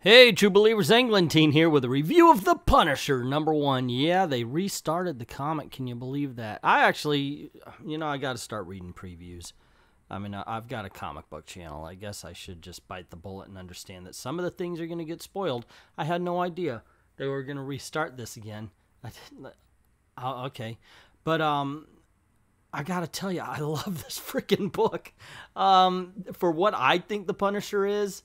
Hey, True Believers, Englentine here with a review of The Punisher, #1. Yeah, they restarted the comic. Can you believe that? I actually, I got to start reading previews. I mean, I've got a comic book channel. I guess I should just bite the bullet and understand that some of the things are going to get spoiled. I had no idea they were going to restart this again. I didn't. Oh, okay. But, I got to tell you, I love this freaking book. For what I think The Punisher is,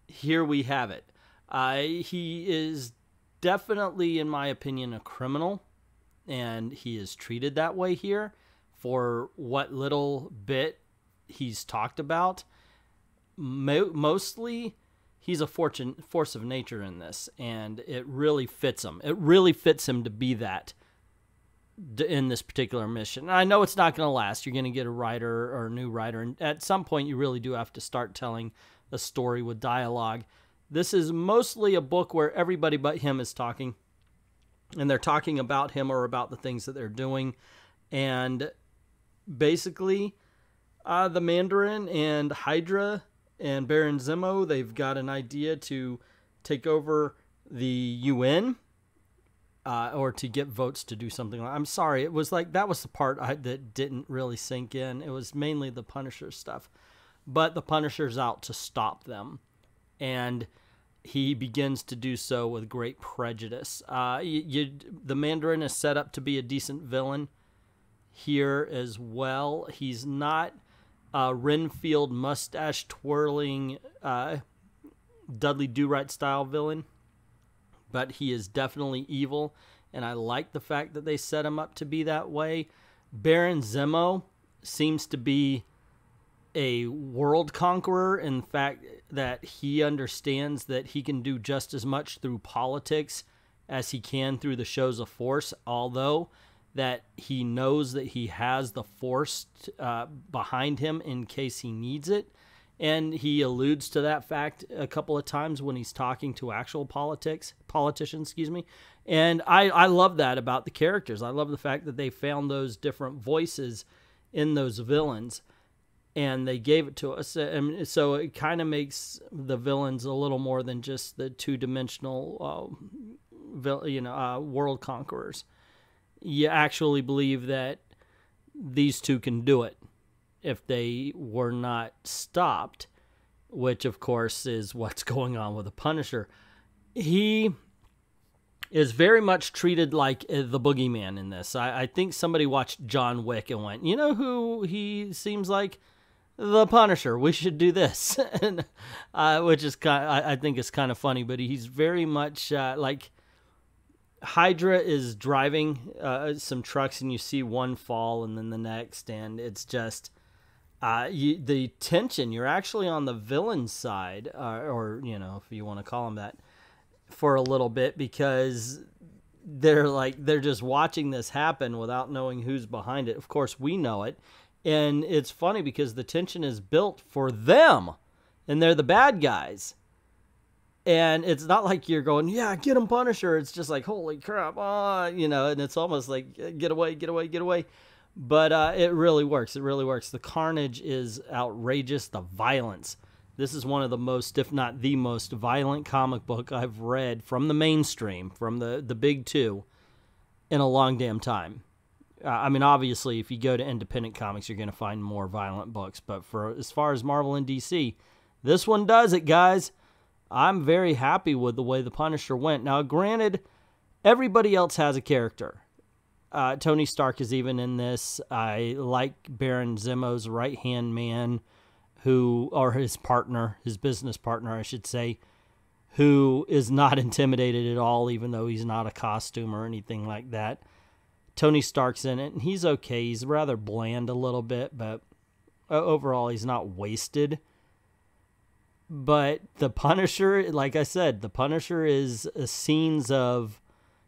here we have it. He is definitely, in my opinion, a criminal, and he is treated that way here for what little bit he's talked about. Mostly, he's a force of nature in this, and it really fits him. It really fits him to be that in this particular mission. I know it's not going to last. You're going to get a writer or a new writer, and at some point, you really do have to start telling a story with dialogue. This is mostly a book where everybody but him is talking, and they're talking about him or about the things that they're doing. And basically, the Mandarin and Hydra and Baron Zemo, they've got an idea to take over the UN, or to get votes to do something. I'm sorry, it was like that was the part that didn't really sink in. It was mainly the Punisher stuff, but the Punisher's out to stop them, and he begins to do so with great prejudice. The Mandarin is set up to be a decent villain here as well. He's not a Renfield mustache twirling Dudley Do-Right style villain, but he is definitely evil, and I like the fact that they set him up to be that way. Baron Zemo seems to be a world conqueror, in the fact that he understands that he can do just as much through politics as he can through the shows of force, although that he knows that he has the force behind him in case he needs it. And he alludes to that fact a couple of times when he's talking to actual politicians, And I love that about the characters. I love the fact that they found those different voices in those villains, and they gave it to us. And so it kind of makes the villains a little more than just the two-dimensional, world conquerors. You actually believe that these two can do it if they were not stopped, which, of course, is what's going on with the Punisher. He is very much treated like the boogeyman in this. I think somebody watched John Wick and went, you know who he seems like? The Punisher. We should do this. And, which is I think is kind of funny, but he's very much like Hydra is driving some trucks, and you see one fall and then the next, and it's just the tension. You're actually on the villain side, or if you want to call him that, for a little bit, because they're just watching this happen without knowing who's behind it. Of course, we know it. And it's funny because the tension is built for them, and they're the bad guys. And it's not like you're going, yeah, get him, Punisher. It's just like, holy crap, and it's almost like, get away, get away, get away. But it really works. It really works. The carnage is outrageous. The violence. This is one of the most, if not the most violent comic book I've read from the mainstream, from the big two, in a long damn time. I mean, obviously, if you go to independent comics, you're going to find more violent books. But as far as Marvel and DC, this one does it, guys. I'm very happy with the way the Punisher went. Now, granted, everybody else has a character. Tony Stark is even in this. I like Baron Zemo's right-hand man, or his partner, his business partner, I should say, who is not intimidated at all, even though he's not a costume or anything like that. Tony Stark's in it, and he's okay. He's rather bland a little bit, but overall, he's not wasted. But the Punisher, like I said, the Punisher is scenes of,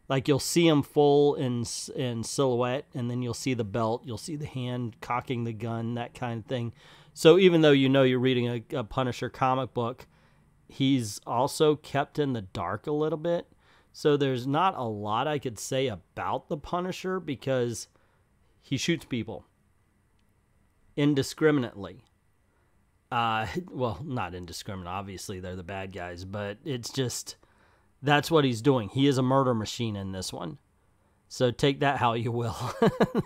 like, you'll see him full in silhouette, and then you'll see the belt, you'll see the hand cocking the gun, that kind of thing. So even though you're reading a Punisher comic book, he's also kept in the dark a little bit. So there's not a lot I could say about the Punisher, because he shoots people indiscriminately. Well, not indiscriminate. Obviously, they're the bad guys, but it's just, that's what he's doing. He is a murder machine in this one. So take that how you will.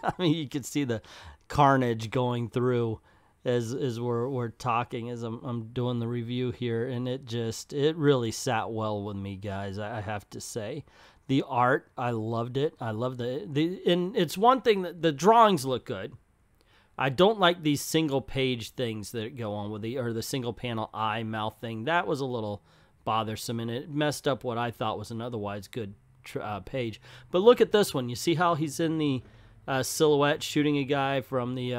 I mean, you can see the carnage going through as we're talking, as I'm doing the review here, and it really sat well with me, guys. I have to say, the art, I loved it. I love and it's one thing that the drawings look good. I don't like these single page things that go on with the single panel eye mouth thing. That was a little bothersome, and it messed up what I thought was an otherwise good page. But look at this one. You see how he's in the silhouette shooting a guy from the,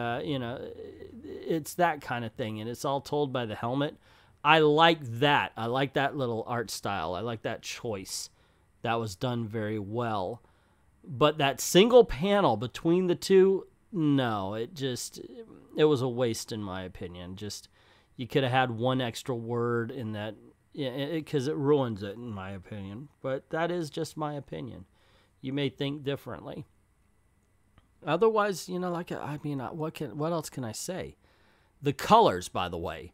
it's that kind of thing, and it's all told by the helmet. I like that. I like that little art style. I like that choice. That was done very well. But that single panel between the two, no, it was a waste in my opinion. Just, you could have had one extra word in that, because it ruins it in my opinion. But that is just my opinion. You may think differently. Otherwise, what else can I say? The colors, by the way,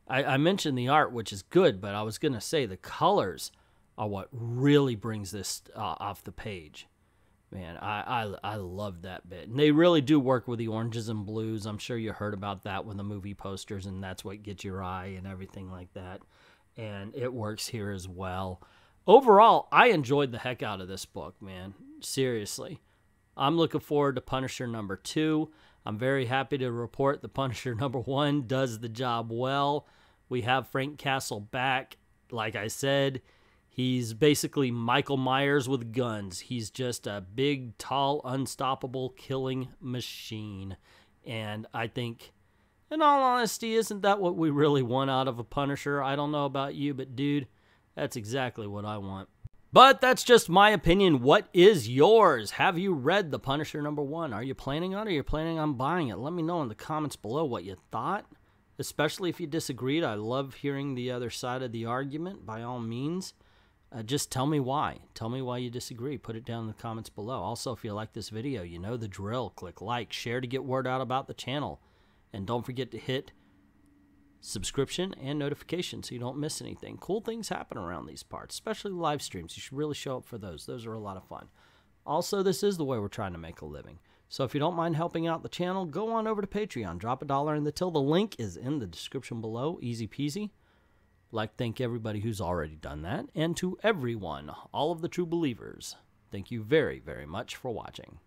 I mentioned the art, which is good, but I was gonna say the colors are what really brings this off the page. Man, I love that bit. And they really do work with the oranges and blues. I'm sure you heard about that with the movie posters, and that's what gets your eye and everything like that. And it works here as well. Overall, I enjoyed the heck out of this book, man. Seriously. I'm looking forward to Punisher #2. I'm very happy to report the Punisher #1 does the job well. We have Frank Castle back. Like I said, he's basically Michael Myers with guns. He's just a big, tall, unstoppable killing machine. And I think, in all honesty, isn't that what we really want out of a Punisher? I don't know about you, but dude, that's exactly what I want. But that's just my opinion. What is yours? Have you read The Punisher #1? Are you planning on it? Or are you planning on buying it? Let me know in the comments below what you thought, especially if you disagreed. I love hearing the other side of the argument, by all means. Just tell me why. Tell me why you disagree. Put it down in the comments below. Also, if you like this video, you know the drill. Click like, share to get word out about the channel. And don't forget to hit subscription and notification so you don't miss anything. Cool things happen around these parts, especially live streams. You should really show up for those. Those are a lot of fun. Also, this is the way we're trying to make a living. So if you don't mind helping out the channel, go on over to Patreon. Drop $1 in the till. The link is in the description below. Easy peasy. I'd like to thank everybody who's already done that. And to everyone, all of the true believers, thank you very, very much for watching.